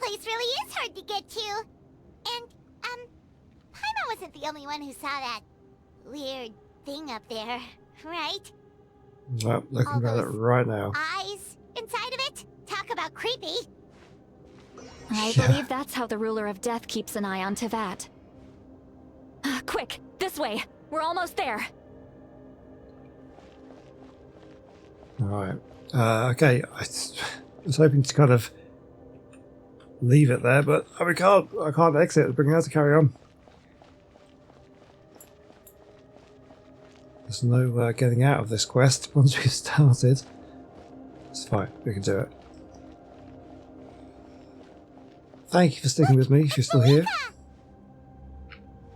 place really is hard to get to. And, Paimon wasn't the only one who saw that weird thing up there, right? Well, looking All at it those right now. eyes inside of it? Talk about creepy. I believe that's how the ruler of death keeps an eye on Teyvat. Quick, this way! We're almost there! Alright. Okay, I was hoping to kind of leave it there, but I can't exit. We're going to have to carry on. There's no getting out of this quest once we've started. It's fine, we can do it. Thank you for sticking with me if you're still here.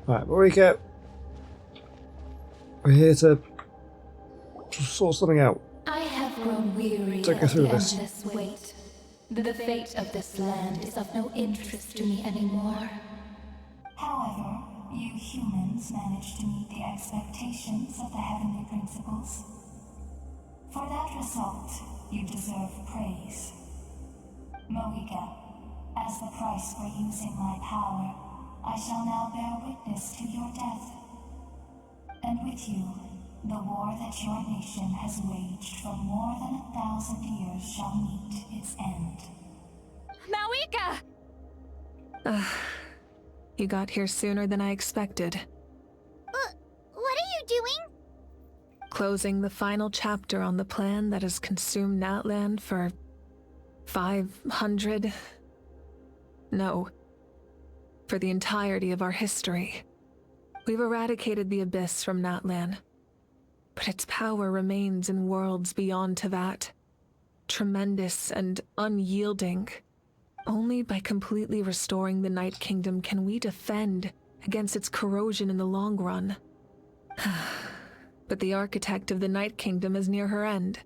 Right, what do we get? We're here to sort something out. I have grown weary Don't go of through the this. endless wait. The fate of this land is of no interest to me anymore. However, you humans managed to meet the expectations of the heavenly principles. For that result, you deserve praise. Moika, as the price for using my power, I shall now bear witness to your death. And with you, the war that your nation has waged for more than 1,000 years shall meet its end. Maoika! You got here sooner than I expected. What are you doing? Closing the final chapter on the plan that has consumed Natlan for 500... No. For the entirety of our history. We've eradicated the Abyss from Natlan. But its power remains in worlds beyond Teyvat. Tremendous and unyielding. Only by completely restoring the Night Kingdom can we defend against its corrosion in the long run. But the architect of the Night Kingdom is near her end.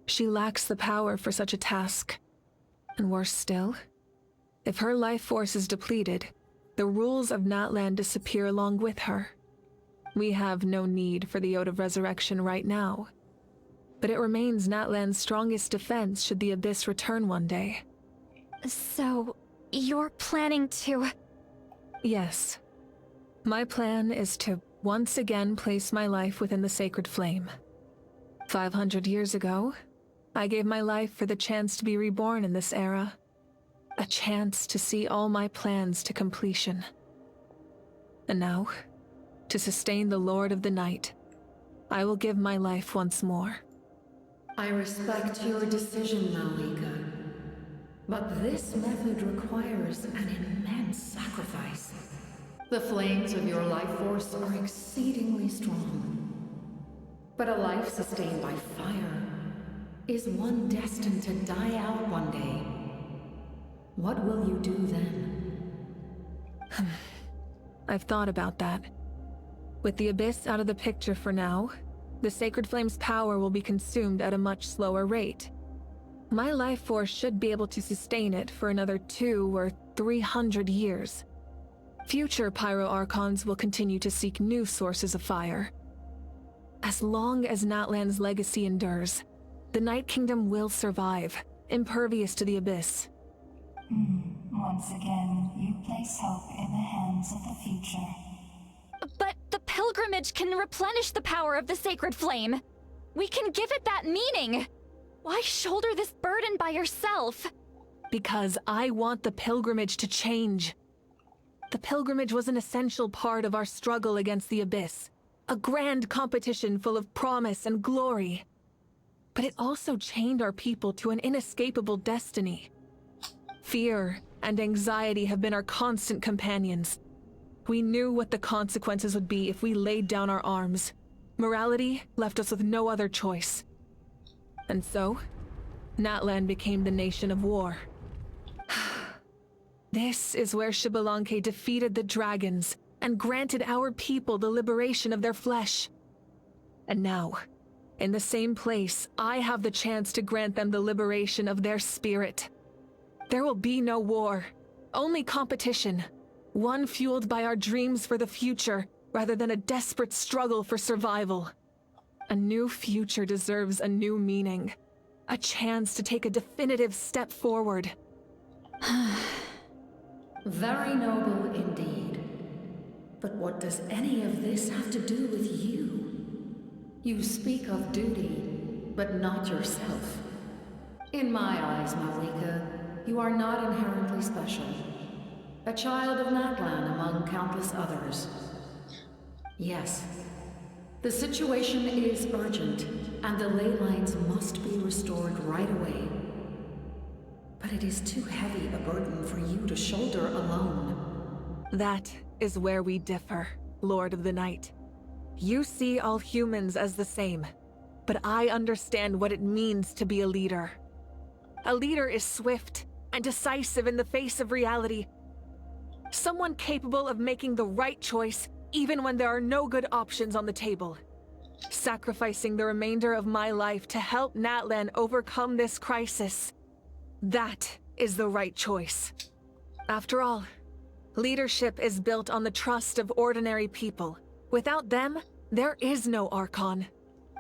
She lacks the power for such a task. And worse still, if her life force is depleted, the rules of Natlan disappear along with her. We have no need for the Ode of Resurrection right now. But it remains Natlan's strongest defense should the Abyss return one day. So, you're planning to... Yes. My plan is to once again place my life within the sacred flame. 500 years ago, I gave my life for the chance to be reborn in this era. A chance to see all my plans to completion. And now, to sustain the Lord of the Night, I will give my life once more. I respect your decision, Malika. But this method requires an immense sacrifice. The flames of your life force are exceedingly strong. But a life sustained by fire is one destined to die out one day. What will you do then? I've thought about that. With the Abyss out of the picture for now, the Sacred Flame's power will be consumed at a much slower rate. My life force should be able to sustain it for another 200 or 300 years. Future Pyro Archons will continue to seek new sources of fire. As long as Natlan's legacy endures, the Night Kingdom will survive, impervious to the Abyss. Once again, you place hope in the hands of the future. But the pilgrimage can replenish the power of the sacred flame. We can give it that meaning. Why shoulder this burden by yourself? Because I want the pilgrimage to change. The pilgrimage was an essential part of our struggle against the Abyss. A grand competition full of promise and glory. But it also chained our people to an inescapable destiny. Fear and anxiety have been our constant companions. We knew what the consequences would be if we laid down our arms. Morality left us with no other choice. And so, Natlan became the nation of war. This is where Xbalanque defeated the dragons and granted our people the liberation of their flesh. And now, in the same place, I have the chance to grant them the liberation of their spirit. There will be no war, only competition. One fueled by our dreams for the future, rather than a desperate struggle for survival. A new future deserves a new meaning. A chance to take a definitive step forward. Very noble indeed. But what does any of this have to do with you? You speak of duty, but not yourself. In my eyes, Malika, you are not inherently special. A child of Natlan among countless others. Yes, the situation is urgent, and the ley lines must be restored right away. But it is too heavy a burden for you to shoulder alone. That is where we differ, Lord of the Night. You see all humans as the same, but I understand what it means to be a leader. A leader is swift and decisive in the face of reality. Someone capable of making the right choice even when there are no good options on the table. Sacrificing the remainder of my life to help Natlan overcome this crisis. That is the right choice. After all, leadership is built on the trust of ordinary people. Without them, there is no Archon.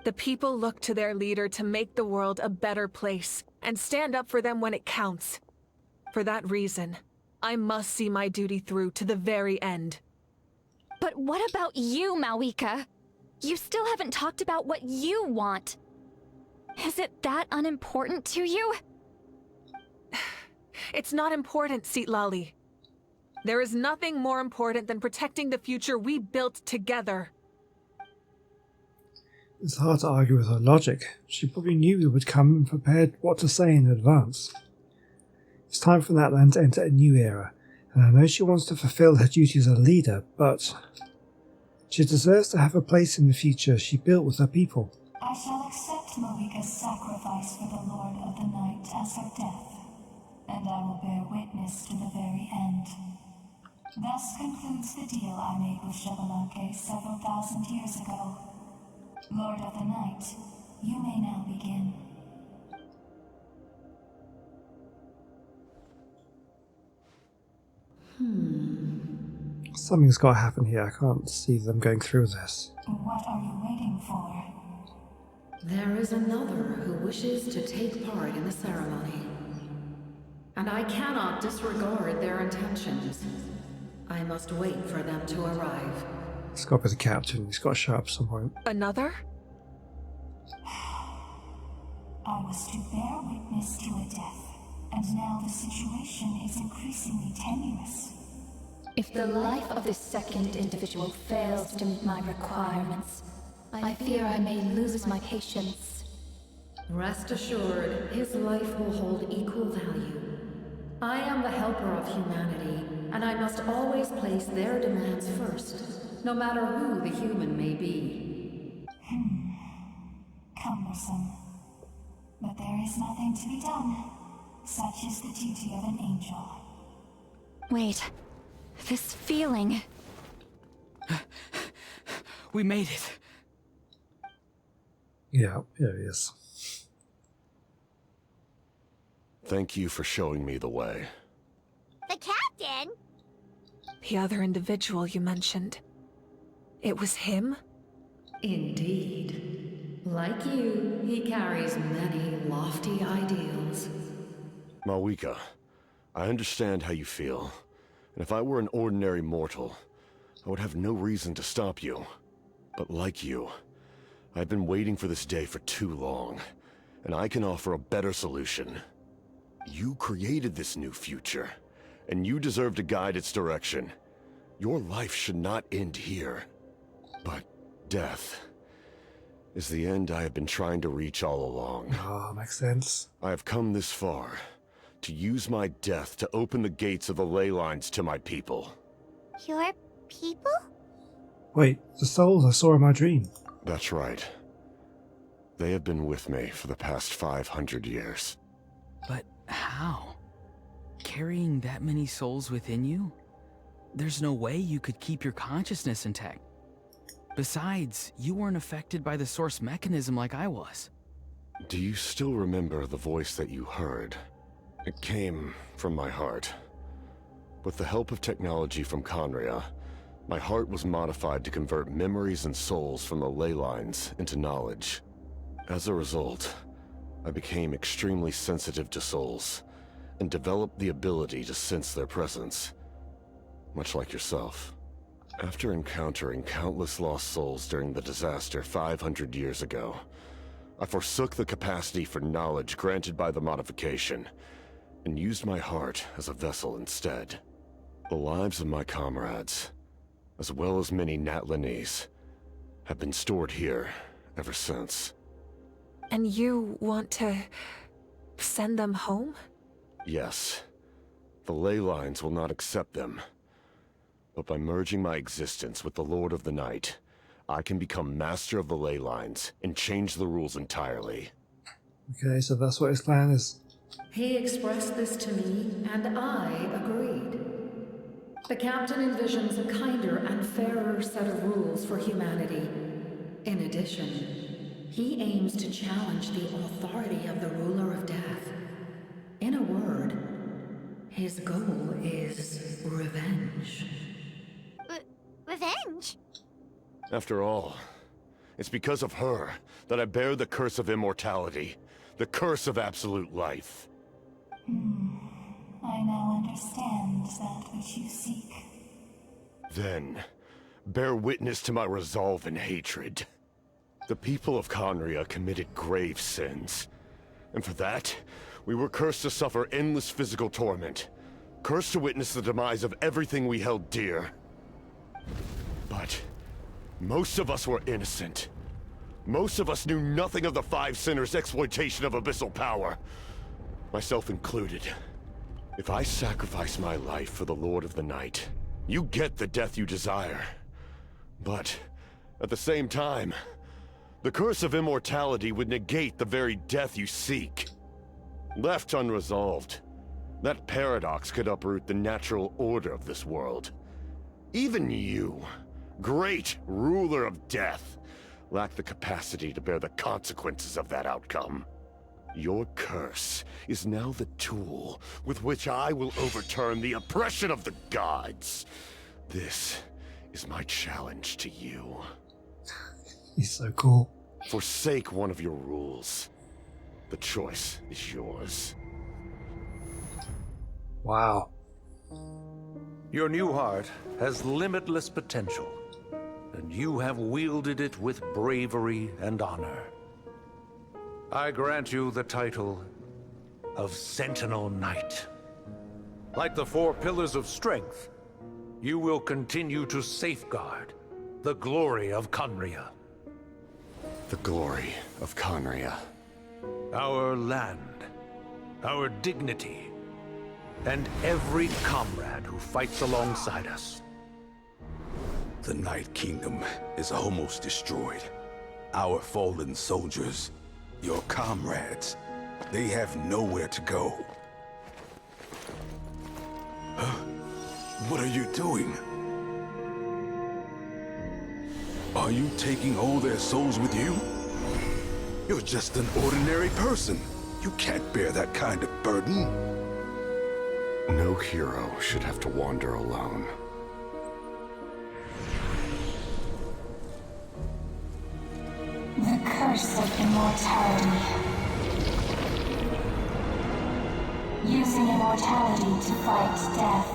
The people look to their leader to make the world a better place and stand up for them when it counts. For that reason, I must see my duty through to the very end. But what about you, Malika? You still haven't talked about what you want. Is it that unimportant to you? It's not important, Citlali. There is nothing more important than protecting the future we built together. It's hard to argue with her logic. She probably knew it would come and prepared what to say in advance. It's time for Natlan to enter a new era, and I know she wants to fulfill her duty as a leader, but she deserves to have a place in the future she built with her people. I shall accept Malika's sacrifice for the Lord of the Night as her death, and I will bear witness to the very end. Thus concludes the deal I made with Xbalanque several thousand years ago. Lord of the Night, you may now begin. Something's got to happen here. I can't see them going through this. What are you waiting for? There is another who wishes to take part in the ceremony. And I cannot disregard their intentions. I must wait for them to arrive. It's got to be the captain. He's got to show up at some point. Another? I was to bear witness to a death, and now the situation is increasingly tenuous. If the life of this second individual fails to meet my requirements, I fear I may lose my patience. Rest assured, his life will hold equal value. I am the helper of humanity, and I must always place their demands first, no matter who the human may be. Cumbersome. But there is nothing to be done. Such is the duty of an angel. Wait, this feeling. We made it. Yeah, here he is. Thank you for showing me the way. The captain? The other individual you mentioned. It was him? Indeed. Like you, he carries many lofty ideals. Malika, I understand how you feel. And if I were an ordinary mortal, I would have no reason to stop you. But like you, I've been waiting for this day for too long, and I can offer a better solution. You created this new future, and you deserve to guide its direction. Your life should not end here. But death is the end I have been trying to reach all along. Oh, makes sense. I have come this far to use my death to open the gates of the ley lines to my people. Your people? Wait, the souls I saw in my dream. That's right. They have been with me for the past 500 years. But how? Carrying that many souls within you? There's no way you could keep your consciousness intact. Besides, you weren't affected by the source mechanism like I was. Do you still remember the voice that you heard? It came from my heart. With the help of technology from Conria, my heart was modified to convert memories and souls from the ley lines into knowledge. As a result, I became extremely sensitive to souls, and developed the ability to sense their presence. much like yourself. After encountering countless lost souls during the disaster 500 years ago, I forsook the capacity for knowledge granted by the modification, and used my heart as a vessel instead. The lives of my comrades, as well as many Natlanese, have been stored here ever since. And you want to send them home? Yes. The ley lines will not accept them. But by merging my existence with the Lord of the Night, I can become master of the ley lines and change the rules entirely. Okay, so that's what his plan is. He expressed this to me, and I agreed. The captain envisions a kinder and fairer set of rules for humanity. In addition, he aims to challenge the authority of the ruler of death. In a word, his goal is revenge. Revenge? After all, it's because of her that I bear the curse of immortality, the curse of absolute life. I now understand that which you seek. Then, bear witness to my resolve and hatred. The people of Conria committed grave sins, and for that, we were cursed to suffer endless physical torment, cursed to witness the demise of everything we held dear. But most of us were innocent. Most of us knew nothing of the Five Sinners' exploitation of abyssal power, myself included. If I sacrifice my life for the Lord of the Night, you get the death you desire. But at the same time, the curse of immortality would negate the very death you seek. Left unresolved, that paradox could uproot the natural order of this world. Even you, great ruler of death, lack the capacity to bear the consequences of that outcome. Your curse is now the tool with which I will overturn the oppression of the gods. This is my challenge to you. He's so cool. Forsake one of your rules. The choice is yours. Wow. Your new heart has limitless potential, and you have wielded it with bravery and honor. I grant you the title of Sentinel Knight. Like the four pillars of strength, you will continue to safeguard the glory of Conria. The glory of Conria. Our land, our dignity, and every comrade who fights alongside us. The Night Kingdom is almost destroyed. Our fallen soldiers, your comrades, they have nowhere to go. Huh? What are you doing? Are you taking all their souls with you? You're just an ordinary person. You can't bear that kind of burden. No hero should have to wander alone. The curse of immortality. Using immortality to fight death.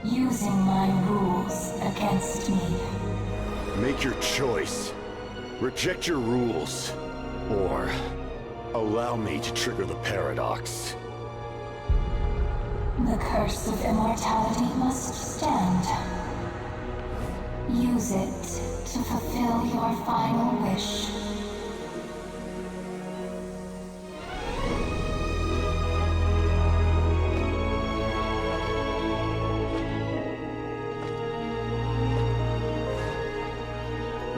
Using my rules against me. Make your choice. Reject your rules. Or allow me to trigger the paradox. The curse of immortality must stand. Use it to fulfill your final wish.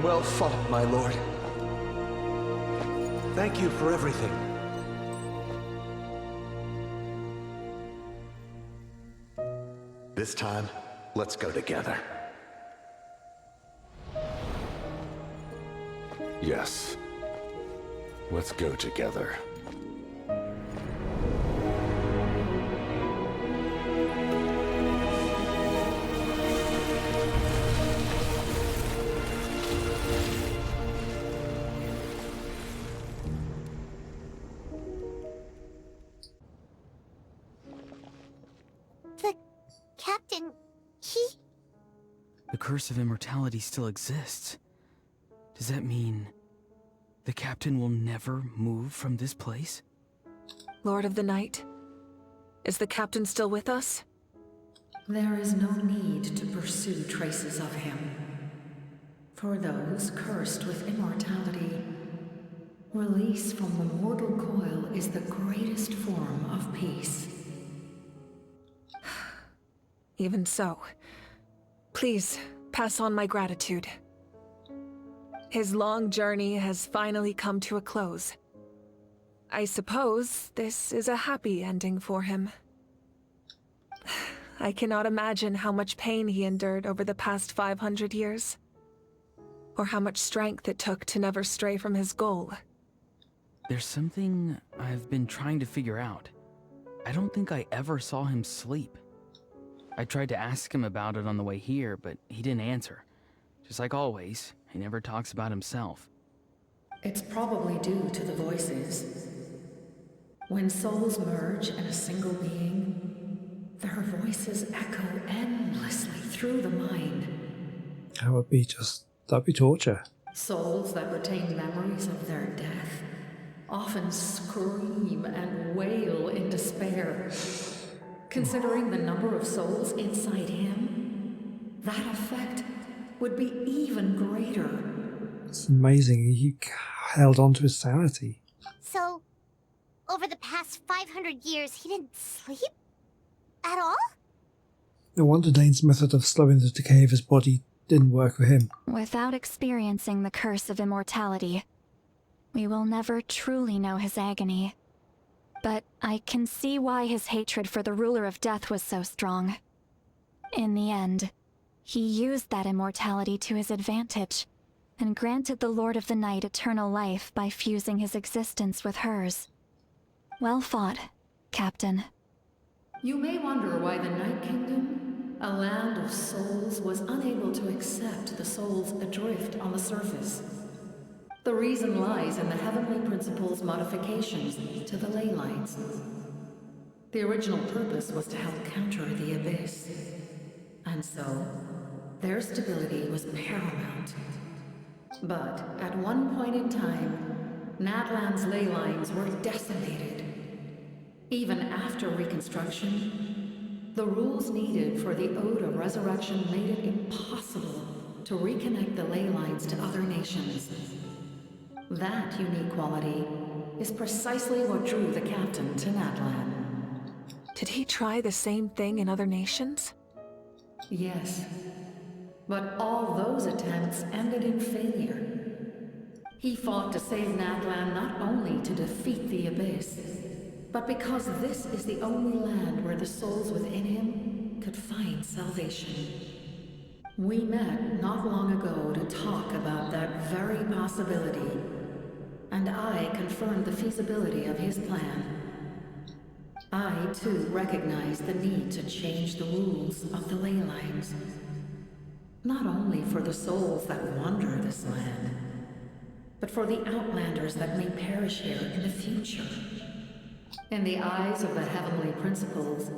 Well fought, my lord. Thank you for everything. This time, let's go together. Yes. Let's go together. The captain the curse of immortality still exists. Does that mean the captain will never move from this place? Lord of the Night, is the captain still with us? There is no need to pursue traces of him. For those cursed with immortality, release from the mortal coil is the greatest form of peace. Even so, please pass on my gratitude. His long journey has finally come to a close. I suppose this is a happy ending for him. I cannot imagine how much pain he endured over the past 500 years, or how much strength it took to never stray from his goal. There's something I've been trying to figure out. I don't think I ever saw him sleep. I tried to ask him about it on the way here, but he didn't answer. Just like always, he never talks about himself. It's probably due to the voices. When souls merge in a single being, their voices echo endlessly through the mind. That'd be torture. Souls that retain memories of their death often scream and wail in despair. Considering the number of souls inside him, that effect would be even greater. It's amazing he held on to his sanity. So, over the past 500 years, he didn't sleep? At all? No wonder Dane's method of slowing the decay of his body didn't work for him. Without experiencing the curse of immortality, we will never truly know his agony. But I can see why his hatred for the ruler of death was so strong. In the end, he used that immortality to his advantage, and granted the Lord of the Night eternal life by fusing his existence with hers. Well fought, Captain. You may wonder why the Night Kingdom, a land of souls, was unable to accept the souls adrift on the surface. The reason lies in the Heavenly Principle's modifications to the ley lines. The original purpose was to help counter the Abyss. And so, their stability was paramount. But at one point in time, Natlan's ley lines were decimated. Even after reconstruction, the rules needed for the Ode of Resurrection made it impossible to reconnect the ley lines to other nations. That unique quality is precisely what drew the captain to Natlan. Did he try the same thing in other nations? Yes, but all those attempts ended in failure. He fought to save Natlan not only to defeat the Abyss, but because this is the only land where the souls within him could find salvation. We met not long ago to talk about that very possibility, and I confirmed the feasibility of his plan. I, too, recognize the need to change the rules of the ley lines. Not only for the souls that wander this land, but for the outlanders that may perish here in the future. In the eyes of the Heavenly Principles,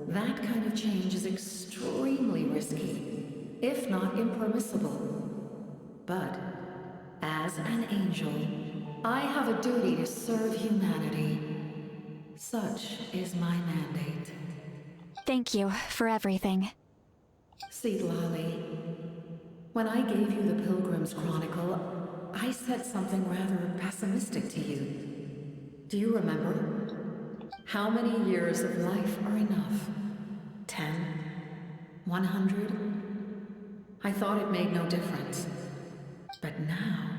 that kind of change is extremely risky, if not impermissible. But, as an angel, I have a duty to serve humanity. Such is my mandate. Thank you for everything. Seedlolly, when I gave you the Pilgrim's Chronicle, I said something rather pessimistic to you. Do you remember? How many years of life are enough? 10? 100? I thought it made no difference. But now,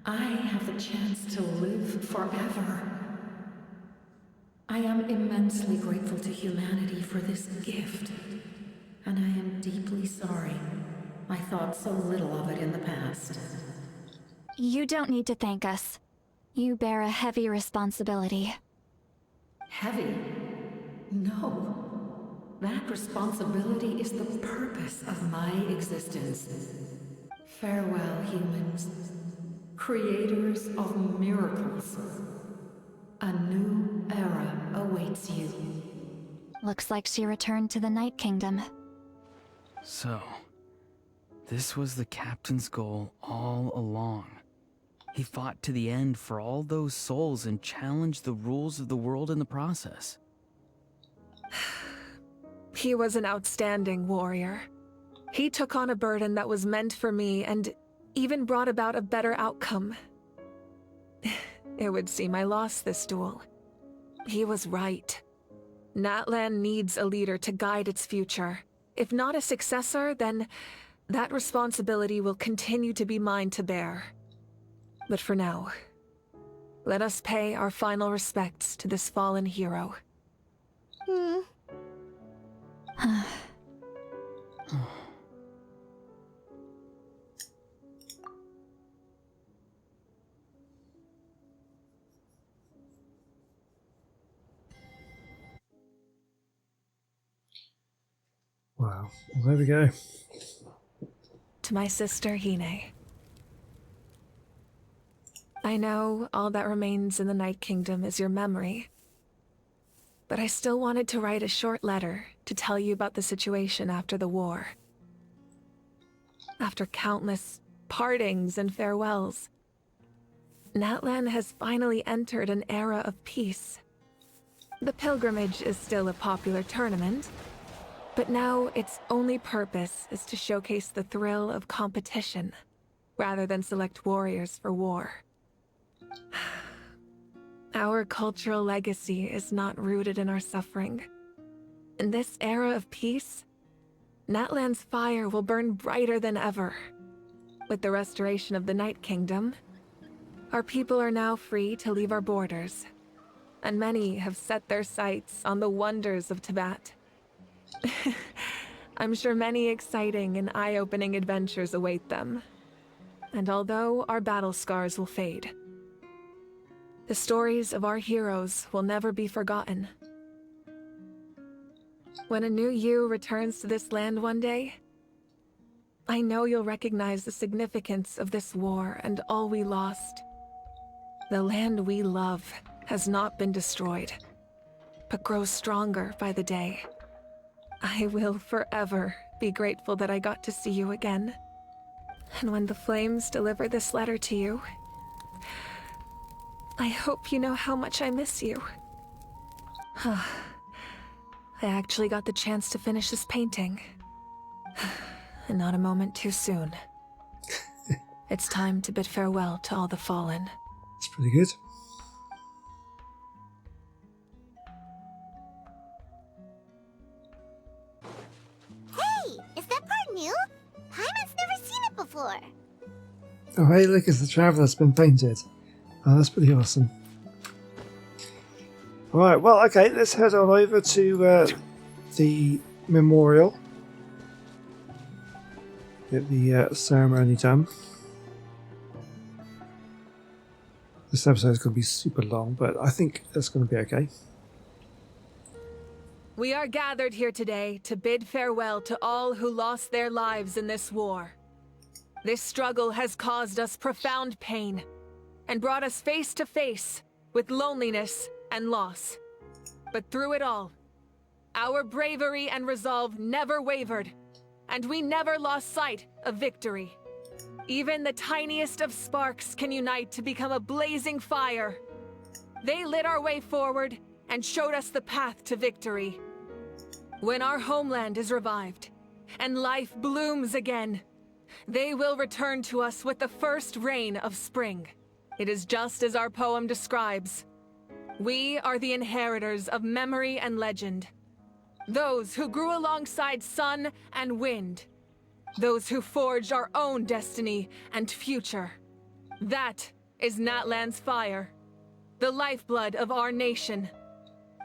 I have the chance to live forever. I am immensely grateful to humanity for this gift, and I am deeply sorry I thought so little of it in the past. You don't need to thank us. You bear a heavy responsibility. Heavy? No. That responsibility is the purpose of my existence. Farewell, humans. Creators of miracles. A new era awaits you. Looks like she returned to the Night Kingdom. So, This was the captain's goal all along. He fought to the end for all those souls and challenged the rules of the world in the process. He was an outstanding warrior. He took on a burden that was meant for me and even brought about a better outcome. It would seem I lost this duel. He was right. Natlan needs a leader to guide its future. If not a successor, then that responsibility will continue to be mine to bear. But for now, let us pay our final respects to this fallen hero. Wow. Well, there we go. To my sister, Hine. I know all that remains in the Night Kingdom is your memory, but I still wanted to write a short letter to tell you about the situation after the war. After countless partings and farewells, Natlan has finally entered an era of peace. The pilgrimage is still a popular tournament, but now its only purpose is to showcase the thrill of competition, rather than select warriors for war. Our cultural legacy is not rooted in our suffering. In this era of peace, Natlan's fire will burn brighter than ever. With the restoration of the Night Kingdom, our people are now free to leave our borders, and many have set their sights on the wonders of Teyvat. I'm sure many exciting and eye-opening adventures await them. And although our battle scars will fade, the stories of our heroes will never be forgotten. When a new you returns to this land one day, I know you'll recognize the significance of this war and all we lost. The land we love has not been destroyed, but grows stronger by the day. I will forever be grateful that I got to see you again. And when the flames deliver this letter to you, I hope you know how much I miss you. I actually got the chance to finish this painting. And not a moment too soon. It's time to bid farewell to all the fallen. It's pretty good. Hey, is that part new? Paimon's never seen it before. Oh, hey, look, it's the Traveler's been painted. Oh, that's pretty awesome. Alright, well, okay, let's head on over to the memorial. Get the ceremony done. This episode's going to be super long, but I think that's going to be okay. We are gathered here today to bid farewell to all who lost their lives in this war. This struggle has caused us profound pain and brought us face to face with loneliness and loss. But through it all, our bravery and resolve never wavered, and we never lost sight of victory. Even the tiniest of sparks can unite to become a blazing fire. They lit our way forward and showed us the path to victory. When our homeland is revived and life blooms again, they will return to us with the first rain of spring. It is just as our poem describes. We are the inheritors of memory and legend. Those who grew alongside sun and wind. Those who forged our own destiny and future. That is Natlan's fire. The lifeblood of our nation.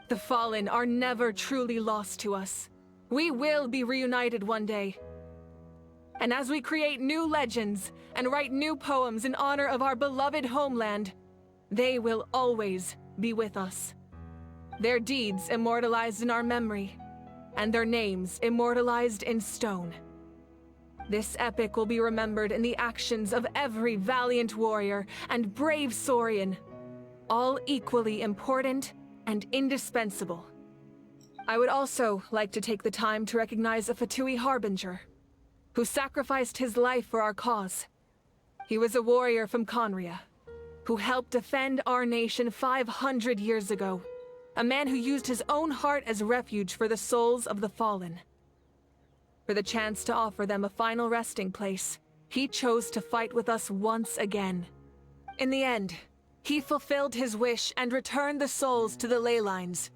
The fallen are never truly lost to us. We will be reunited one day. And as we create new legends and write new poems in honor of our beloved homeland, they will always be with us. Their deeds immortalized in our memory, and their names immortalized in stone. This epic will be remembered in the actions of every valiant warrior and brave Saurian, all equally important and indispensable. I would also like to take the time to recognize a Fatui Harbinger. who sacrificed his life for our cause. He was a warrior from Conria, who helped defend our nation 500 years ago. A man who used his own heart as refuge for the souls of the fallen. For the chance to offer them a final resting place, he chose to fight with us once again. In the end, he fulfilled his wish and returned the souls to the ley lines.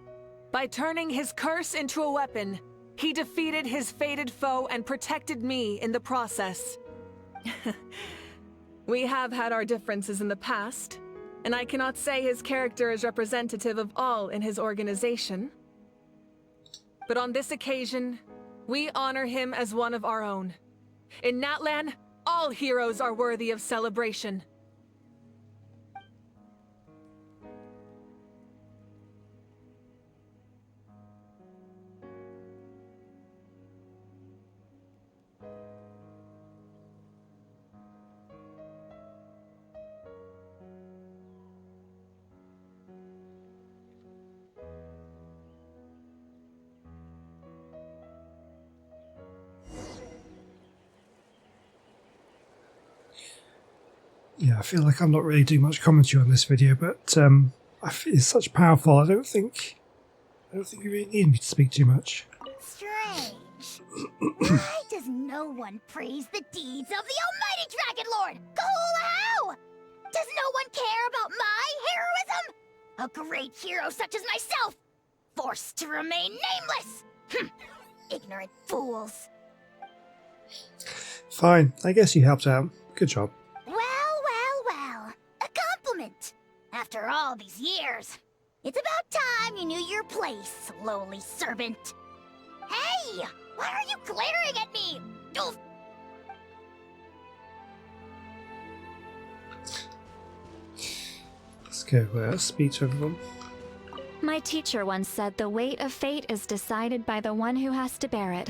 By turning his curse into a weapon, he defeated his fated foe and protected me in the process. We have had our differences in the past, and I cannot say his character is representative of all in his organization. But on this occasion, we honor him as one of our own. In Natlan, all heroes are worthy of celebration. Yeah, I feel like I'm not really doing much commentary on this video, but it's such powerful. I don't think you really need me to speak too much. Strange. Why does no one praise the deeds of the almighty Dragon Lord? How? Does no one care about my heroism? A great hero such as myself, forced to remain nameless. Ignorant fools. Fine, I guess you helped out. Good job. Well. A compliment. After all these years, it's about time you knew your place, lowly servant. Hey! Why are you glaring at me? Oof. Let's go speak to everyone. My teacher once said the weight of fate is decided by the one who has to bear it.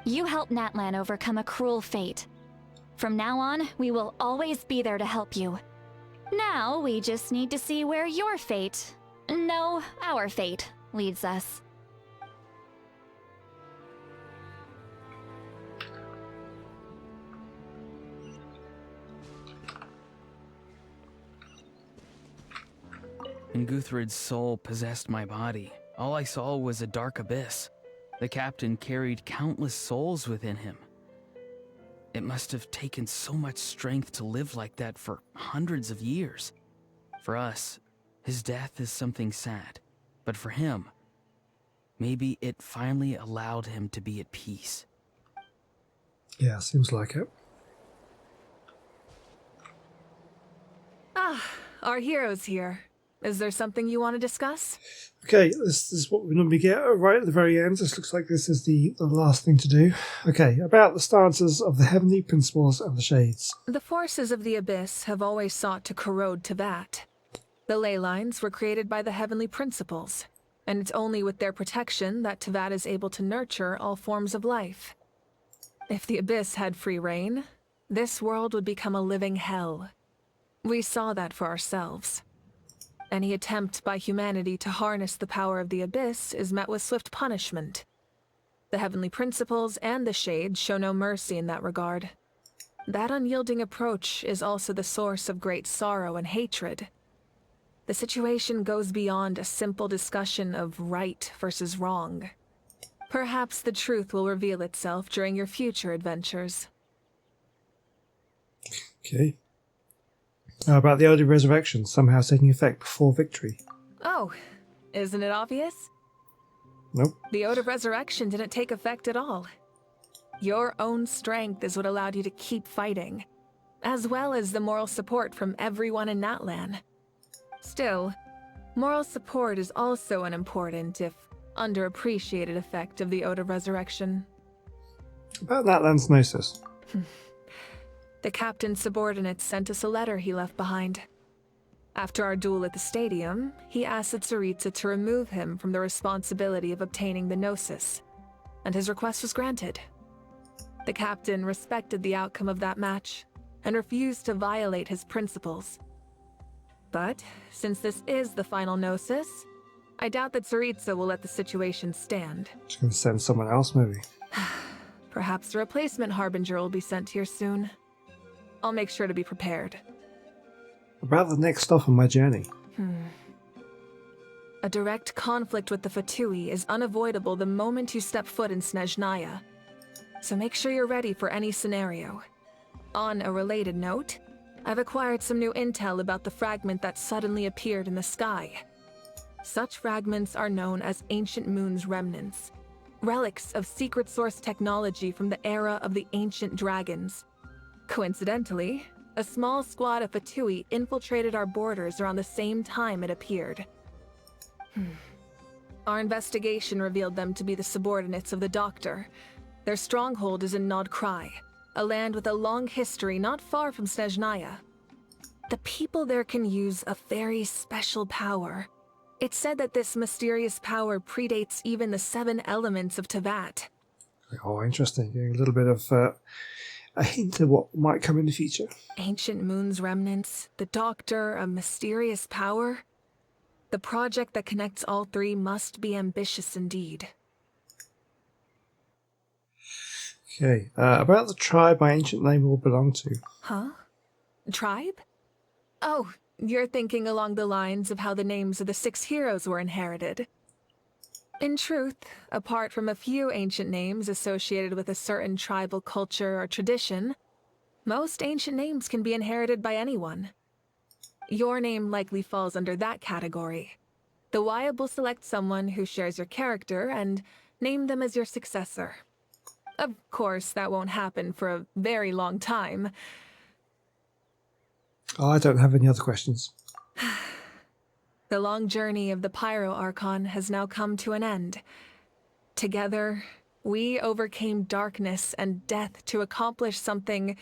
You helped Natlan overcome a cruel fate. From now on, we will always be there to help you. Now, we just need to see where your fate, no, our fate, leads us. When Guthred's soul possessed my body, all I saw was a dark abyss. The captain carried countless souls within him. It must have taken so much strength to live like that for hundreds of years. For us, his death is something sad. But for him, maybe it finally allowed him to be at peace. Yeah, seems like it. Ah, our hero's here. Is there something you want to discuss? Okay, this is what we normally get right at the very end. This looks like this is the last thing to do. Okay, about the stances of the Heavenly Principles and the Shades. The forces of the Abyss have always sought to corrode Teyvat. The ley lines were created by the Heavenly Principles, and it's only with their protection that Teyvat is able to nurture all forms of life. If the Abyss had free reign, this world would become a living hell. We saw that for ourselves. Any attempt by humanity to harness the power of the Abyss is met with swift punishment. The Heavenly Principles and the Shades show no mercy in that regard. That unyielding approach is also the source of great sorrow and hatred. The situation goes beyond a simple discussion of right versus wrong. Perhaps the truth will reveal itself during your future adventures. Okay. About the early resurrection somehow taking effect before victory. Oh, isn't it obvious? Nope. The Ode of Resurrection didn't take effect at all. Your own strength is what allowed you to keep fighting, as well as the moral support from everyone in Natlan. Still, moral support is also an important, if underappreciated, effect of the Ode of Resurrection. About Natlan's Gnosis. The captain's subordinates sent us a letter he left behind. After our duel at the stadium, he asked the Tsaritsa to remove him from the responsibility of obtaining the Gnosis, and his request was granted. The captain respected the outcome of that match, and refused to violate his principles. But, since this is the final Gnosis, I doubt that Tsaritsa will let the situation stand. Just gonna send someone else, maybe. Perhaps a replacement Harbinger will be sent here soon. I'll make sure to be prepared. About the next stop on my journey. A direct conflict with the Fatui is unavoidable the moment you step foot in Snezhnaya. So make sure you're ready for any scenario. On a related note, I've acquired some new intel about the fragment that suddenly appeared in the sky. Such fragments are known as Ancient Moon's remnants, relics of secret source technology from the era of the ancient dragons. Coincidentally, a small squad of Fatui infiltrated our borders around the same time it appeared. Our investigation revealed them to be the subordinates of the Doctor. Their stronghold is in Nod Krai, a land with a long history not far from Snezhnaya. The people there can use a very special power. It's said that this mysterious power predates even the 7 elements of Teyvat. Oh, interesting. Getting a little bit of a hint of what might come in the future. Ancient Moon's remnants, the Doctor, a mysterious power. The project that connects all 3 must be ambitious indeed. Okay, about the tribe my ancient name will belong to. Huh? Tribe? Oh, you're thinking along the lines of how the names of the 6 heroes were inherited. In truth, apart from a few ancient names associated with a certain tribal culture or tradition, most ancient names can be inherited by anyone. Your name likely falls under that category. The Wyab will select someone who shares your character and name them as your successor. Of course, that won't happen for a very long time. Oh, I don't have any other questions. The long journey of the Pyro Archon has now come to an end. Together, we overcame darkness and death to accomplish something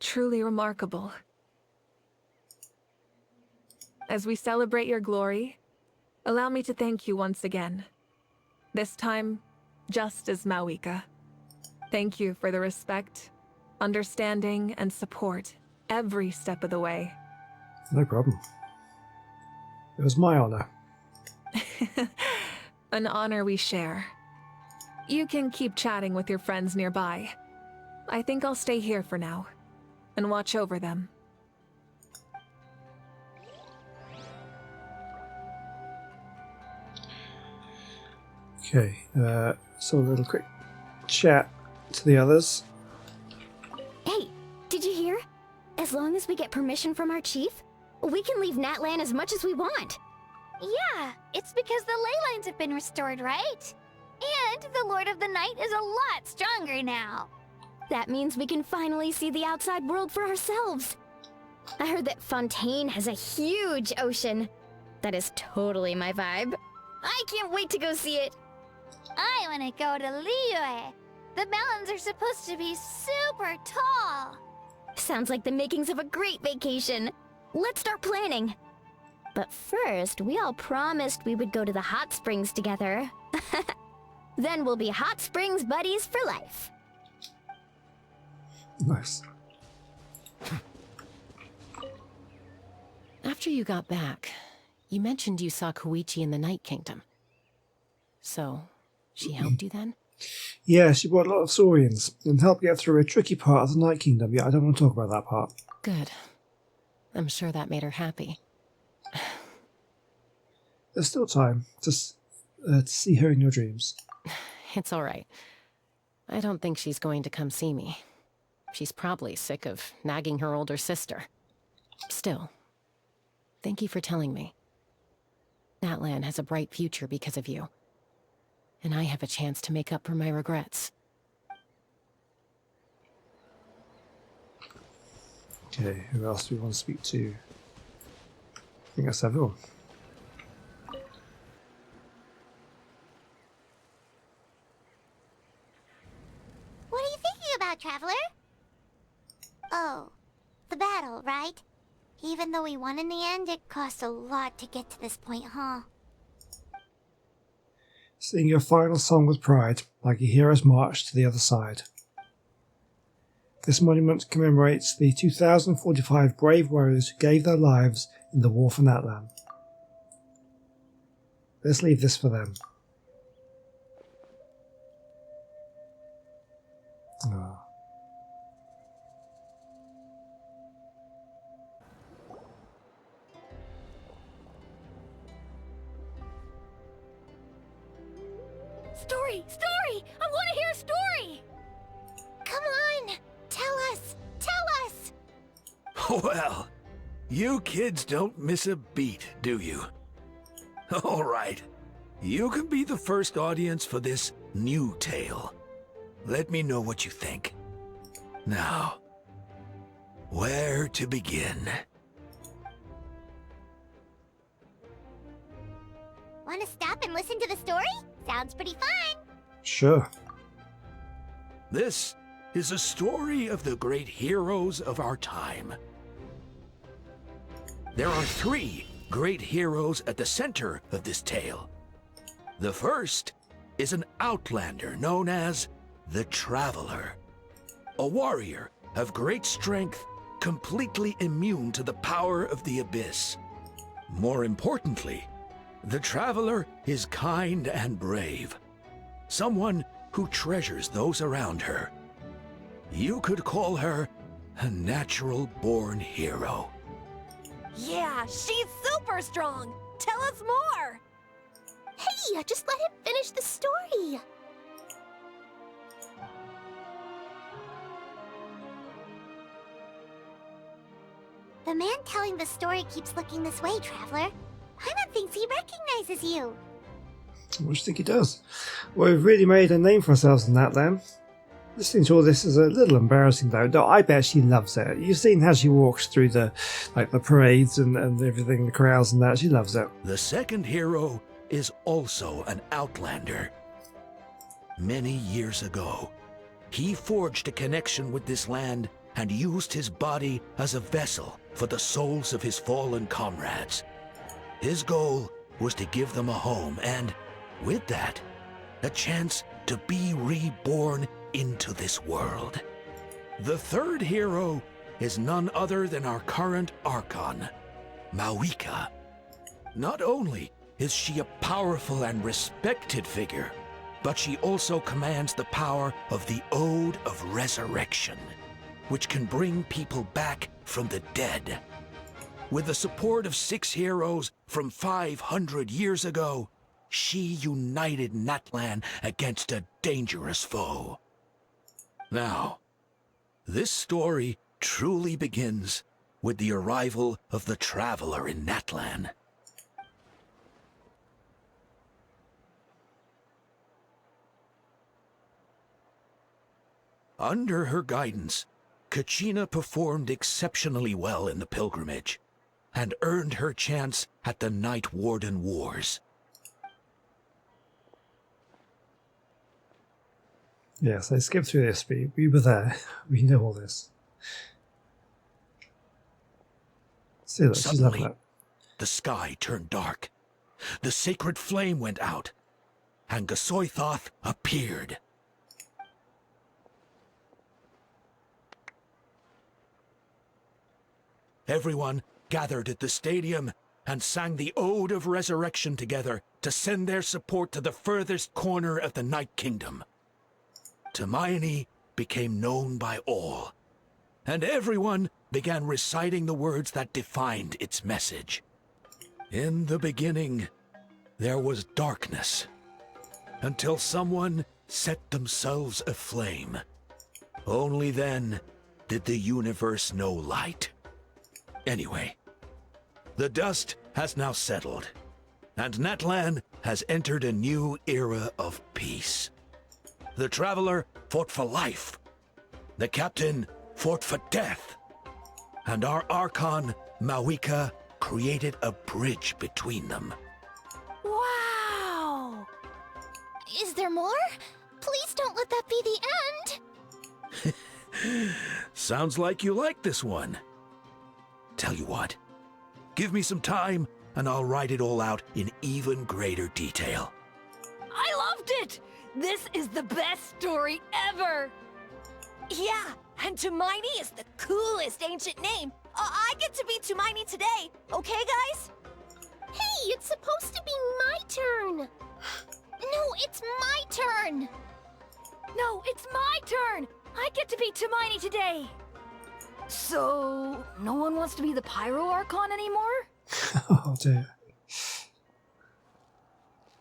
truly remarkable. As we celebrate your glory, allow me to thank you once again. This time, just as Mawika. Thank you for the respect, understanding, and support every step of the way. No problem. It was my honor. An honor we share. You can keep chatting with your friends nearby. I think I'll stay here for now and watch over them. Okay, so a little quick chat to the others. Hey, did you hear? As long as we get permission from our chief, we can leave Natlan as much as we want. Yeah, it's because the ley lines have been restored, right? And the Lord of the Night is a lot stronger now. That means we can finally see the outside world for ourselves. I heard that Fontaine has a huge ocean. That is totally my vibe. I can't wait to go see it. I want to go to Liyue. The mountains are supposed to be super tall. Sounds like the makings of a great vacation. Let's start planning. But first, we all promised we would go to the hot springs together. Then we'll be hot springs buddies for life. Nice. After you got back, you mentioned you saw Koichi in the Night Kingdom. So, she helped you then? Yeah, she brought a lot of saurians and helped get through a tricky part of the Night Kingdom. Yeah, I don't want to talk about that part. Good. I'm sure that made her happy. There's still time to see her in your dreams. It's all right. I don't think she's going to come see me. She's probably sick of nagging her older sister. Still, thank you for telling me. Natlan has a bright future because of you. And I have a chance to make up for my regrets. Okay, who else do we want to speak to? I think that's everyone. What are you thinking about, Traveler? Oh, the battle, right? Even though we won in the end, it cost a lot to get to this point, huh? Sing your final song with pride, like a hero's march to the other side. This monument commemorates the 2045 brave warriors who gave their lives in the war for Natlan. Let's leave this for them. Oh. Story! Story! I want to hear a story! Come on! Tell us! Tell us! Well, you kids don't miss a beat, do you? All right. You can be the first audience for this new tale. Let me know what you think. Now, where to begin? Want to stop and listen to the story? Sounds pretty fun. Sure. This is a story of the great heroes of our time. There are 3 great heroes at the center of this tale. The first is an outlander known as the Traveler, a warrior of great strength, completely immune to the power of the Abyss. More importantly, the Traveler is kind and brave, someone who treasures those around her. You could call her a natural-born hero. Yeah, she's super strong. Tell us more. Hey, just let him finish the story. The man telling the story keeps looking this way, Traveler. Paimon thinks he recognizes you. What do you think he does? Well, we've really made a name for ourselves in Natlan. Listening to all this is a little embarrassing though. No, I bet she loves it. You've seen how she walks through the parades and everything, the crowds and that. She loves it. The second hero is also an outlander. Many years ago, he forged a connection with this land and used his body as a vessel for the souls of his fallen comrades. His goal was to give them a home and, with that, a chance to be reborn into this world. The third hero is none other than our current Archon, Mawika. Not only is she a powerful and respected figure, but she also commands the power of the Ode of Resurrection, which can bring people back from the dead. With the support of 6 heroes from 500 years ago, she united Natlan against a dangerous foe. Now, this story truly begins with the arrival of the Traveler in Natlan. Under her guidance, Kachina performed exceptionally well in the pilgrimage and earned her chance at the Night Warden Wars. Yes, I skipped through this. We were there. We know all this. See that? She's loving Suddenly, that. the sky turned dark. The sacred flame went out, and Gasoithoth appeared. Everyone gathered at the stadium and sang the Ode of Resurrection together to send their support to the furthest corner of the Night Kingdom. Hermione became known by all, and everyone began reciting the words that defined its message. In the beginning, there was darkness, until someone set themselves aflame. Only then did the universe know light. Anyway, the dust has now settled, and Natlan has entered a new era of peace. The Traveler fought for life, the Captain fought for death, and our Archon, Mawika, created a bridge between them. Wow! Is there more? Please don't let that be the end! Sounds like you like this one. Tell you what, give me some time and I'll write it all out in even greater detail. I loved it! This is the best story ever! Yeah, and Tumaini is the coolest ancient name. I get to be Tumaini today, okay guys? Hey, it's supposed to be my turn! No, it's my turn! No, it's my turn! I get to be Hermione today! So, no one wants to be the Pyro Archon anymore? Oh dear.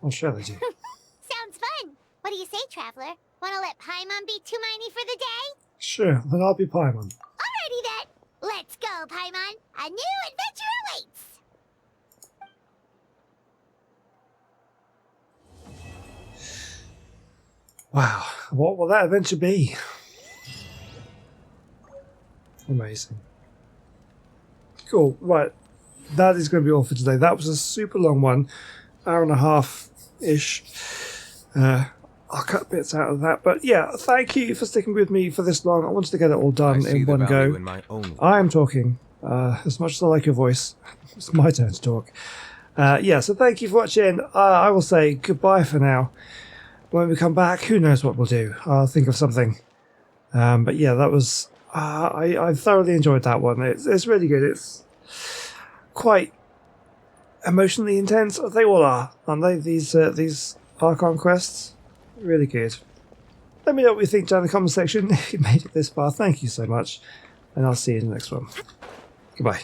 I'll show they do. Sounds fun. What do you say, Traveler? Wanna let Paimon be Hermione for the day? Sure, then I'll be Paimon. Alrighty then. Let's go, Paimon. A new adventure awaits. Wow, what will that adventure be? Amazing. Cool, right. That is going to be all for today. That was a super long one. Hour and a half-ish. I'll cut bits out of that. But yeah, thank you for sticking with me for this long. I wanted to get it all done in one go. I am talking. As much as I like your voice, it's my turn to talk. Yeah, so thank you for watching. I will say goodbye for now. When we come back, who knows what we'll do. I'll think of something. But yeah, that was... I thoroughly enjoyed that one. It's really good. It's quite emotionally intense. They all are, aren't they? These Archon quests, really good. Let me know what you think down in the comment section. If you made it this far, thank you so much, and I'll see you in the next one. Goodbye.